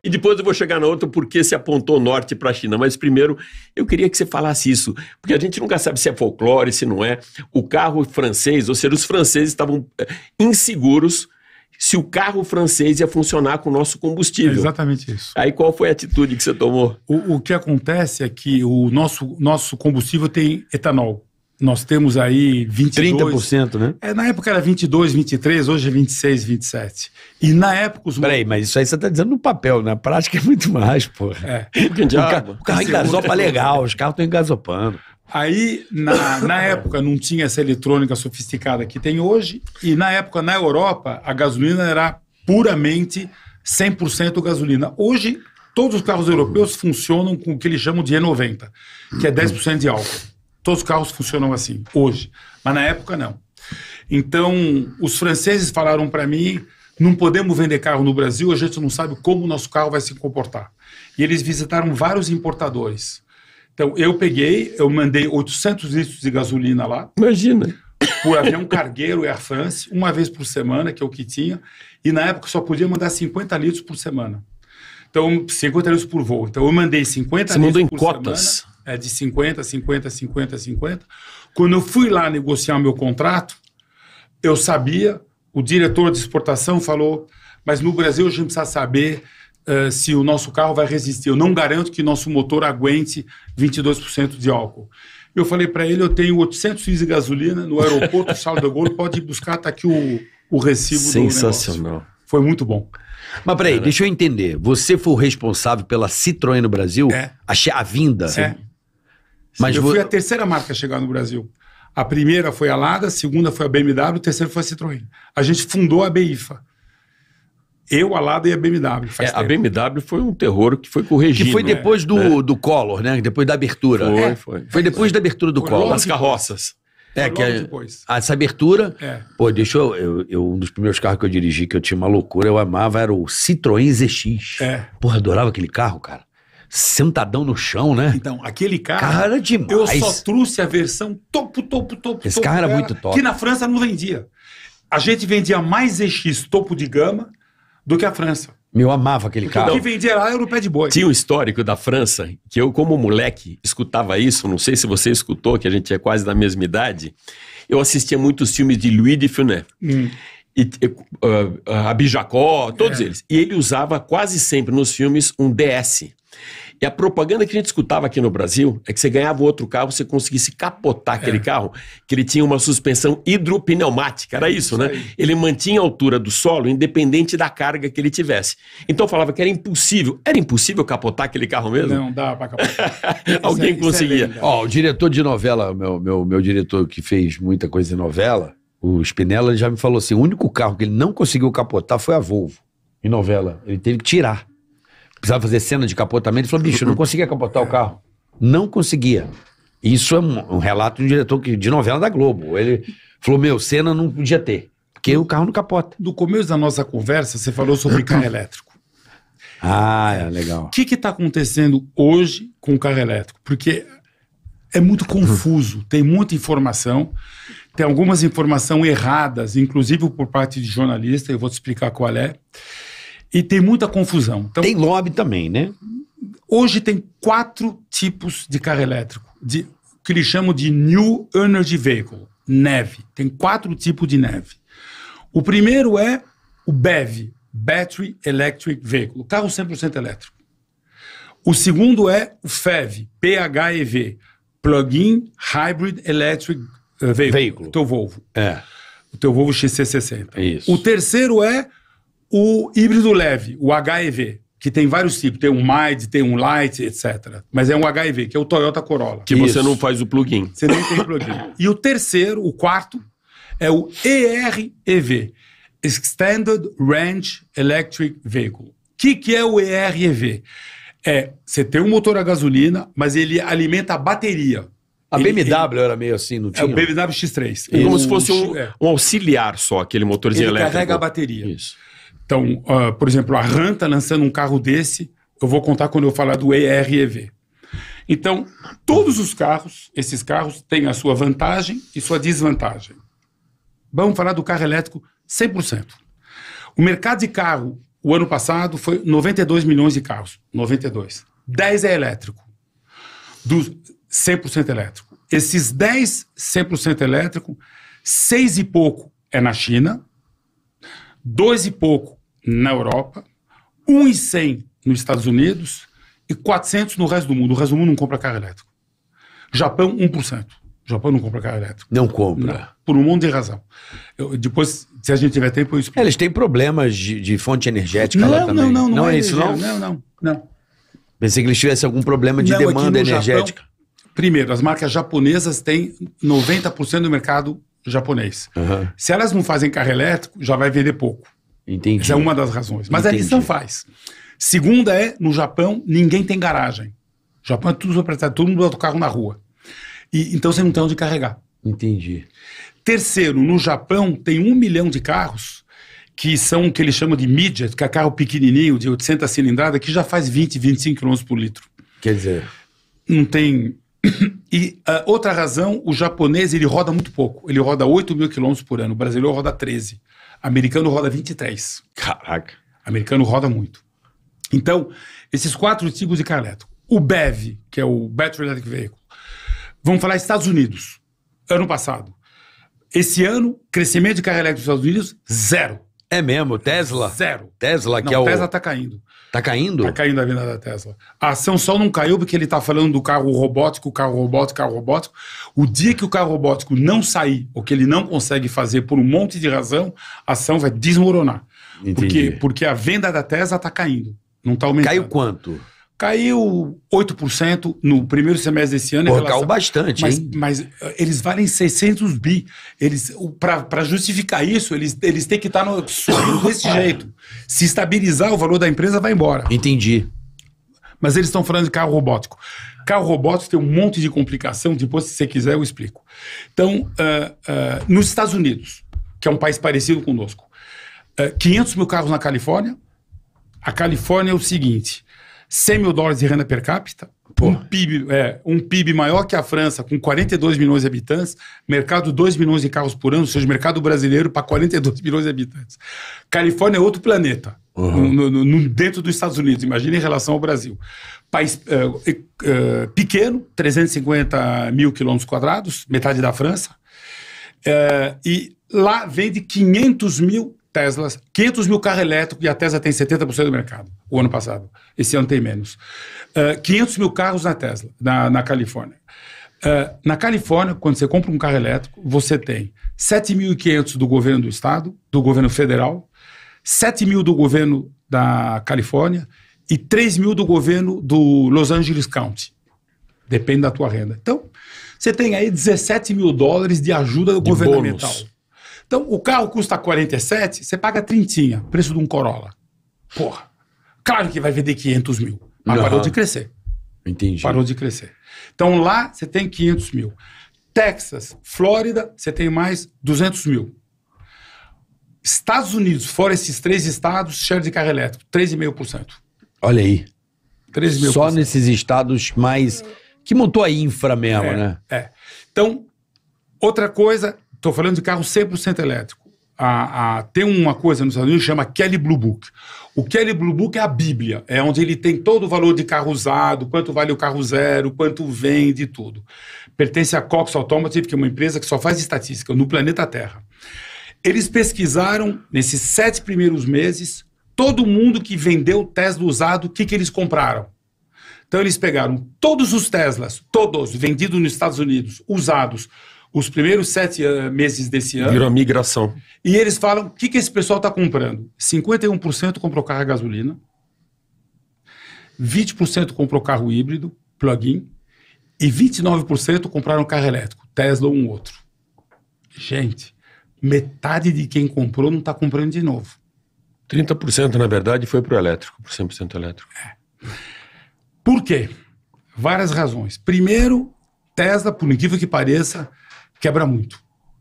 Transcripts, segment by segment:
E depois eu vou chegar na outra porque se apontou norte para a China. Mas primeiro, eu queria que você falasse isso, porque a gente nunca sabe se é folclore, se não é. O carro francês, ou seja, os franceses estavam inseguros se o carro francês ia funcionar com o nosso combustível. É exatamente isso. Aí qual foi a atitude que você tomou? O que acontece é que o nosso combustível tem etanol. Nós temos aí 22... 30%, né? Na época era 22, 23, hoje é 26, 27. E na época os... Peraí, mas isso aí você está dizendo no papel, na prática é muito mais, porra. O carro engasopa legal, os carros estão engasopando. Aí, na época, não tinha essa eletrônica sofisticada que tem hoje, e na época, na Europa, a gasolina era puramente 100% gasolina. Hoje, todos os carros europeus funcionam com o que eles chamam de E90, que é 10% de álcool. Todos os carros funcionam assim, hoje. Mas na época, não. Então, os franceses falaram para mim, não podemos vender carro no Brasil, a gente não sabe como o nosso carro vai se comportar. E eles visitaram vários importadores. Então, eu mandei 800 litros de gasolina lá. Imagina. Por avião cargueiro Air France, uma vez por semana, que é o que tinha. E na época só podia mandar 50 litros por semana. Então, 50 litros por voo. Então, eu mandei 50 Você litros mandou em por cotas. semana. De 50, 50, 50, 50. Quando eu fui lá negociar o meu contrato, eu sabia, o diretor de exportação falou, mas no Brasil a gente precisa saber se o nosso carro vai resistir. Eu não garanto que nosso motor aguente 22% de álcool. Eu falei para ele, eu tenho 800 litros de gasolina no aeroporto Charles de Gaulle, pode ir buscar, tá aqui o recibo do negócio. Sensacional. Foi muito bom. Mas peraí, deixa eu entender. Você foi o responsável pela Citroën no Brasil? A vinda? Mas eu fui a terceira marca a chegar no Brasil. A primeira foi a Lada, a segunda foi a BMW, a terceira foi a Citroën. A gente fundou a BIFA. Eu, a Lada e a BMW. A BMW foi um terror que foi com o regime. Que foi depois do Collor, né? Depois da abertura. Foi depois da abertura do Collor. Das carroças. Depois. Essa abertura... Pô, um dos primeiros carros que eu dirigi, que eu tinha uma loucura, eu amava, era o Citroën ZX. Porra, adorava aquele carro, cara. Sentadão no chão, né? Então, aquele carro era demais. Eu só trouxe a versão topo. Esse carro era muito top. Que na França não vendia. A gente vendia mais ZX topo de gama do que a França. Eu amava aquele carro. O que vendia lá era o pé de boi. Tinha um histórico da França, que eu, como moleque, escutava isso, não sei se você escutou, que a gente é quase da mesma idade. Eu assistia muitos filmes de Louis de Funès. Abbe Jacot, todos eles. E ele usava quase sempre nos filmes um DS. E a propaganda que a gente escutava aqui no Brasil é que você ganhava outro carro, você conseguisse capotar aquele carro, que ele tinha uma suspensão hidropneumática, era isso, né? Ele mantinha a altura do solo, independente da carga que ele tivesse. Então falava que era impossível. Era impossível capotar aquele carro mesmo? Não, dá pra capotar. Alguém conseguia. O diretor de novela, meu diretor que fez muita coisa em novela, o Spinella, ele já me falou assim, o único carro que ele não conseguiu capotar foi a Volvo, em novela. Ele teve que tirar. Precisava fazer cena de capotamento. Ele falou, bicho, eu não conseguia capotar o carro. Não conseguia. Isso é um relato de um diretor de novela da Globo. Ele falou, cena não podia ter, porque o carro não capota. No começo da nossa conversa, você falou sobre carro elétrico. Legal. O que está acontecendo hoje com o carro elétrico? Porque é muito confuso, tem muita informação, tem algumas informações erradas, inclusive por parte de jornalista, eu vou te explicar qual é. E tem muita confusão. Então, tem lobby também, né? Hoje tem 4 tipos de carro elétrico, que eles chamam de New Energy Vehicle, NEV. Tem 4 tipos de NEV. O primeiro é o BEV, Battery Electric Vehicle, carro 100% elétrico. O segundo é o PHEV, PHEV, Plug-in Hybrid Electric Vehicle. O teu Volvo. O teu Volvo XC60. Isso. O terceiro é o híbrido leve, o HEV, que tem vários tipos. Tem um Mild, tem um Light, etc. Mas é um HEV, que é o Toyota Corolla. Que você não faz o plug-in. Você não tem plug-in. E o terceiro, o quarto, é o EREV, Extended Range Electric Vehicle. O que é o EREV? Você tem um motor a gasolina, mas ele alimenta a bateria. A BMW era meio assim, não tinha? É o BMW X3. É como se fosse um auxiliar só, aquele motorzinho elétrico. Ele carrega a bateria. Isso. Então, por exemplo, a RAM está lançando um carro desse, eu vou contar quando eu falar do EREV. Então, todos os carros, esses carros, têm a sua vantagem e sua desvantagem. Vamos falar do carro elétrico 100%. O mercado de carro, O ano passado foi 92 milhões de carros. 92. 10 é elétrico. Dos 100% elétrico. Esses 10 100% elétrico, 6 e pouco é na China, 2 e pouco na Europa, 1,100 nos Estados Unidos e 400 no resto do mundo. O resto do mundo não compra carro elétrico. Japão, 1%. O Japão não compra carro elétrico. Não compra. Não, por um monte de razão. Depois, se a gente tiver tempo, eu explico. Eles têm problemas de fonte energética lá também. Não é isso, não? Não. Pensei que eles tivessem algum problema de demanda energética. Japão, primeiro, as marcas japonesas têm 90% do mercado japonês. Uhum. Se elas não fazem carro elétrico, já vai vender pouco. Entendi. Essa é uma das razões. Mas a Nissan faz. Segunda no Japão, ninguém tem garagem. O Japão é tudo proprietário, todo mundo bota o carro na rua. Então você não tem onde carregar. Entendi. Terceiro, no Japão tem 1 milhão de carros que são o que eles chamam de midget, que é carro pequenininho, de 800 cilindradas, que já faz 20, 25 km por litro. Quer dizer... Não tem... E outra razão, o japonês ele roda muito pouco. Ele roda 8 mil quilômetros por ano. O brasileiro roda 13. O americano roda 23. Caraca. O americano roda muito. Então, esses 4 tipos de carro elétrico. O BEV, que é o Battery Electric Vehicle. Vamos falar Estados Unidos. Ano passado. Esse ano, crescimento de carro elétrico nos Estados Unidos, 0. É mesmo? Tesla? 0. Tesla, que não, é o... Tesla está caindo. Tá caindo? Tá caindo a venda da Tesla. A ação só não caiu porque ele está falando do carro robótico. O dia que o carro robótico não sair, ou que ele não consegue fazer por um monte de razão, a ação vai desmoronar. Entendi. Porque a venda da Tesla está caindo. Não está aumentando. Caiu quanto? Caiu 8% no primeiro semestre desse ano. Caiu bastante, hein? Mas eles valem 600 bi. Para justificar isso, eles têm que estar subindo desse jeito. Se estabilizar, o valor da empresa vai embora. Entendi. Mas eles estão falando de carro robótico. Carro robótico tem um monte de complicação. Depois, se você quiser, eu explico. Então, nos Estados Unidos, que é um país parecido conosco, 500 mil carros na Califórnia. A Califórnia é o seguinte... $100 mil de renda per capita, um PIB maior que a França, com 42 milhões de habitantes, mercado 2 milhões de carros por ano, ou seja, mercado brasileiro para 42 milhões de habitantes. Califórnia é outro planeta, dentro dos Estados Unidos, imagina em relação ao Brasil. País pequeno, 350 mil quilômetros quadrados, metade da França, e lá vende 500 mil Teslas, 500 mil carros elétricos, e a Tesla tem 70% do mercado, o ano passado. Esse ano tem menos. 500 mil carros na Tesla, na Califórnia. Na Califórnia, quando você compra um carro elétrico, você tem 7.500 do governo do estado, do governo federal, 7 mil do governo da Califórnia e 3 mil do governo do Los Angeles County. Depende da tua renda. Então, você tem aí $17 mil de ajuda governamental. Bônus. Então, o carro custa 47, você paga 30, preço de um Corolla. Porra, claro que vai vender 500 mil, mas parou de crescer. Entendi. Parou de crescer. Então, lá você tem 500 mil. Texas, Flórida, você tem mais 200 mil. Estados Unidos, fora esses 3 estados, share de carro elétrico, 3,5%. Olha aí. 3,5%. Só nesses estados mais... Que montou a infra mesmo, né? Então, outra coisa... Estou falando de carro 100% elétrico. Tem uma coisa nos Estados Unidos que chama Kelley Blue Book. O Kelley Blue Book é a Bíblia, é onde ele tem todo o valor de carro usado, quanto vale o carro zero, quanto vende, tudo. Pertence à Cox Automotive, que é uma empresa que só faz estatística no planeta Terra. Eles pesquisaram, nesses 7 primeiros meses, todo mundo que vendeu Tesla usado, o que eles compraram. Então eles pegaram todos os Teslas, todos vendidos nos Estados Unidos, usados, os primeiros 7 meses desse ano. Virou migração. E eles falam, o que esse pessoal está comprando? 51% comprou carro a gasolina, 20% comprou carro híbrido, plug-in, e 29% compraram carro elétrico, Tesla ou um outro. Gente, metade de quem comprou não está comprando de novo. 30%, na verdade, foi para o elétrico, por 100% elétrico. Por quê? Várias razões. Primeiro, Tesla, por incrível que pareça, quebra muito.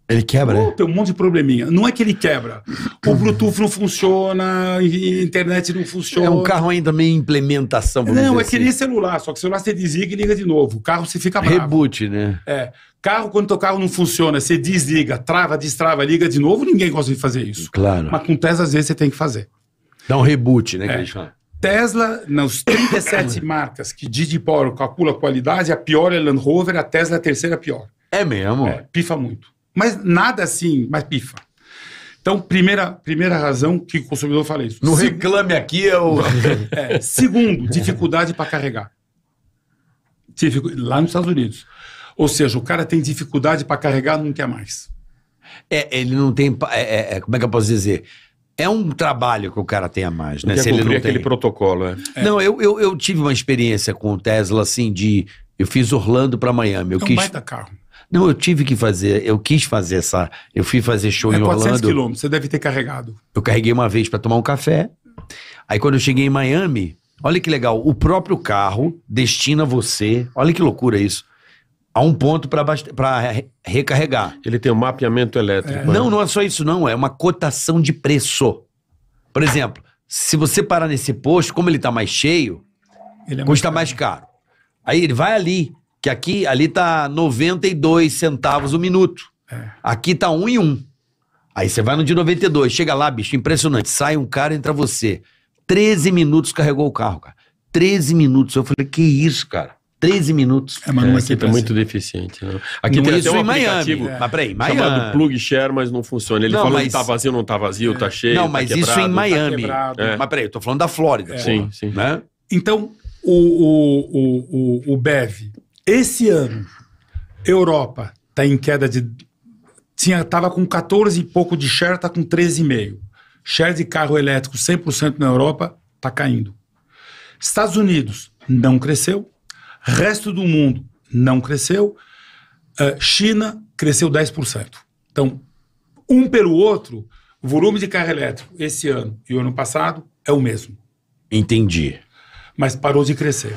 Ele quebra, Tem um monte de probleminha. Não é que ele quebra. O Bluetooth não funciona, a internet não funciona. É um carro ainda meio em implementação. Não, é que nem celular. Só que celular você desliga e liga de novo. O carro você fica bravo. Reboot, né? Carro, quando teu carro não funciona, você desliga, trava, destrava, liga de novo, ninguém gosta de fazer isso. Claro. Mas com Tesla, às vezes, você tem que fazer. Dá um reboot, né, que eles falam. Tesla, nas 37 marcas que J.D. Power calcula a qualidade, a pior é Land Rover, a Tesla é a terceira pior. É mesmo? Pifa muito. Mas nada assim, mas pifa. Então, primeira razão que o consumidor fala isso. Não reclame aqui, eu... Segundo, dificuldade para carregar. Lá nos Estados Unidos. Ou seja, o cara tem dificuldade para carregar, não quer mais. Ele não tem... como é que eu posso dizer? É um trabalho que o cara tem a mais, né? Se ele não tem aquele protocolo, Não, eu tive uma experiência com o Tesla, assim, eu fiz Orlando para Miami. Baita carro. Não, eu quis fazer eu fui fazer show em Orlando. 400 quilômetros, você deve ter carregado. Eu carreguei uma vez para tomar um café. Aí quando eu cheguei em Miami, olha que legal, o próprio carro destina você, olha que loucura isso, a um ponto para recarregar. Ele tem um mapeamento elétrico. Não é só isso não, é uma cotação de preço. Por exemplo, se você parar nesse posto, como ele tá mais cheio, custa mais caro. Aí ele vai ali, que ali tá 92 centavos o minuto. Aqui tá 1 e 1. Aí você vai no de 92, chega lá, bicho, impressionante. Sai um cara, entra você. 13 minutos carregou o carro, cara. 13 minutos. Eu falei, que isso, cara? 13 minutos. Aqui tá muito deficiente. Né? Aqui tem até um aplicativo Mas peraí, Miami. chamado Plug Share, mas não funciona. Ele fala que tá vazio, não tá vazio, tá cheio, não, mas tá isso em Miami. Mas peraí, eu tô falando da Flórida. Sim. Né? Então, o BEV, esse ano, Europa tá em queda de... Tava com 14 e pouco de share, tá com 13,5. Share de carro elétrico 100% na Europa tá caindo. Estados Unidos não cresceu. Resto do mundo não cresceu. China cresceu 10%. Então, um pelo outro, o volume de carro elétrico esse ano e o ano passado é o mesmo. Entendi. Mas parou de crescer.